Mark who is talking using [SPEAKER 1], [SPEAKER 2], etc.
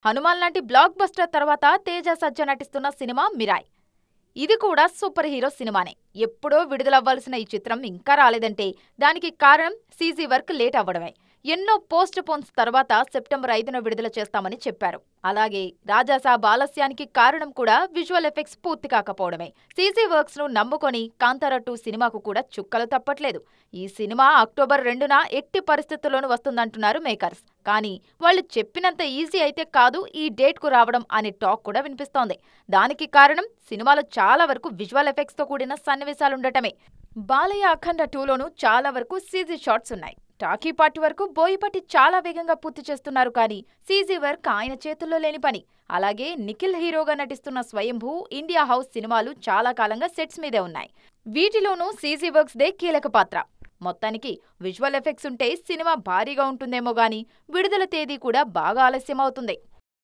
[SPEAKER 1] హనుమాన్ లాంటి block buster తర్వాత తేజ సజ్జ నటిస్తున్న సినిమా మిరాయ్. ఇది కూడా సూపర్ హీరో సినిమానే. ఎప్పుడో విడుదలవ్వాల్సిన ఈ చిత్రం ఇంకా రాలేదంటే దానికి కారణం సీజీ వర్క్ లేట్ అవ్వడమే. ఎన్నో పోస్ట్ పోన్స్ తర్వాత సెప్టెంబర్ 5న విడుదల చేస్తామని చెప్పారు. అలాగే రాజాసాబ్ ఆలస్యానికి కారణం కూడా విజువల్ ఎఫెక్ట్స్ పూర్తి కాకపోవడమే. సీజీ వర్క్స్ ను నమ్ముకొని కాంతారా 2 సినిమాకు కూడా చుక్కలు తప్పట్లేదు. ఈ సినిమా అక్టోబర్ 2న ఎట్టి పరిస్థితుల్లోనూ వస్తుందంటున్నారు మేకర్స్. కానీ వాళ్ళు చెప్పినంత ఈజీ అయితే కాదు ఈ డేట్ కు రావడం అనే టాక్ కూడా వినిపిస్తోంది. దానికి కారణం సినిమాలో చాలా వరకు విజువల్ ఎఫెక్ట్స్ తో కూడిన సన్నివేశాలుండటమే. బాలయ్య అఖండ 2లోనూ చాలా వరకు సీజీ షాట్స్ ఉన్నాయి. టాకీ పార్టీ వరకు బోయపాటి చాలా వేగంగా పూర్తి చేస్తున్నారు. కానీ సీజీ వర్క్ ఆయన చేతుల్లో లేని పని. అలాగే నిఖిల్ హీరోగా నటిస్తున్న స్వయంభూ, ఇండియా హౌస్ సినిమాలు చాలా కాలంగా సెట్స్ మీదే ఉన్నాయి. వీటిలోనూ సీజీ వర్క్స్ దే కీలక పాత్ర. మొత్తానికి విజువల్ ఎఫెక్ట్స్ ఉంటే సినిమా భారీగా ఉంటుందేమో గానీ విడుదల తేదీ కూడా బాగా ఆలస్యమవుతుంది.